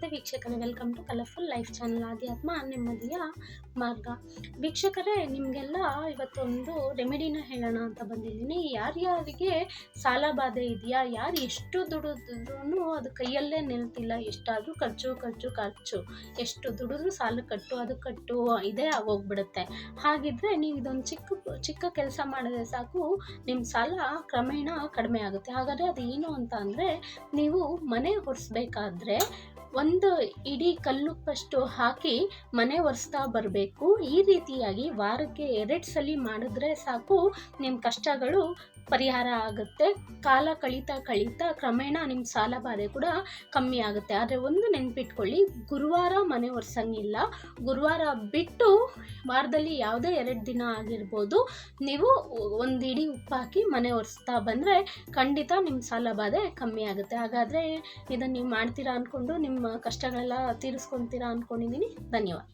ನಮಸ್ತೆ ವೀಕ್ಷಕರೇ, welcome to colourful life channel. ಆಧ್ಯಾತ್ಮ ನೆಮ್ಮದಿಯ ಮಾರ್ಗ. ವೀಕ್ಷಕರೇ, ನಿಮಗೆಲ್ಲ ಇವತ್ತೊಂದು ರೆಮಿಡಿನ ಹೇಳೋಣ ಅಂತ ಬಂದಿದ್ದೀನಿ. ಯಾರ್ಯಾರಿಗೆ ಸಾಲ ಬಾಧೆ ಇದೆಯಾ, ಯಾರು ಎಷ್ಟು ದುಡಿದ್ರೂ ಅದು ಕೈಯಲ್ಲೇ ನಿಲ್ತಿಲ್ಲ, ಎಷ್ಟಾದರೂ ಖರ್ಚು, ಎಷ್ಟು ದುಡಿದ್ರೂ ಸಾಲ ಕಟ್ಟು ಇದೇ ಆಗೋಗ್ಬಿಡುತ್ತೆ. ಹಾಗಿದ್ರೆ ನೀವು ಇದೊಂದು ಚಿಕ್ಕ ಕೆಲಸ ಮಾಡಿದ್ರೆ ಸಾಕು, ನಿಮ್ಮ ಸಾಲ ಕ್ರಮೇಣ ಕಡಿಮೆ ಆಗುತ್ತೆ. ಹಾಗಾದರೆ ಅದು ಏನು ಅಂತ ಅಂದರೆ, ನೀವು ಮನೆ ಒರೆಸ್ಬೇಕಾದ್ರೆ ಒಂದು ಇಡೀ ಕಲ್ಲುಪ್ಪಷ್ಟು ಹಾಕಿ ಮನೆ ಒರೆಸ್ತಾ ಬರಬೇಕು. ಈ ರೀತಿಯಾಗಿ ವಾರಕ್ಕೆ 2 ಸಲ ಮಾಡಿದ್ರೆ ಸಾಕು, ನಿಮ್ಮ ಕಷ್ಟಗಳು ಪರಿಹಾರ ಆಗುತ್ತೆ. ಕಾಲ ಕಳೀತಾ ಕ್ರಮೇಣ ನಿಮ್ಮ ಸಾಲ ಬಾಧೆ ಕೂಡ ಕಮ್ಮಿ ಆಗುತ್ತೆ. ಆದರೆ ಒಂದು ನೆನ್ಪಿಟ್ಕೊಳ್ಳಿ, ಗುರುವಾರ ಮನೆ ಒರೆಸಂಗಿಲ್ಲ. ಗುರುವಾರ ಬಿಟ್ಟು ವಾರದಲ್ಲಿ ಯಾವುದೇ 2 ದಿನ ಆಗಿರ್ಬೋದು, ನೀವು ಒಂದು ಇಡೀ ಉಪ್ಪು ಹಾಕಿ ಮನೆ ಒರೆಸ್ತಾ ಬಂದರೆ ಖಂಡಿತ ನಿಮ್ಮ ಸಾಲ ಬಾಧೆ ಕಮ್ಮಿ ಆಗುತ್ತೆ. ಹಾಗಾದರೆ ಇದನ್ನು ನೀವು ಮಾಡ್ತೀರಾ ಅಂದ್ಕೊಂಡು ನಿಮ್ಮ ಕಷ್ಟಗಳೆಲ್ಲ ತೀರಿಸ್ಕೊತೀರಾ ಅಂದ್ಕೊಂಡಿದ್ದೀನಿ. ಧನ್ಯವಾದ.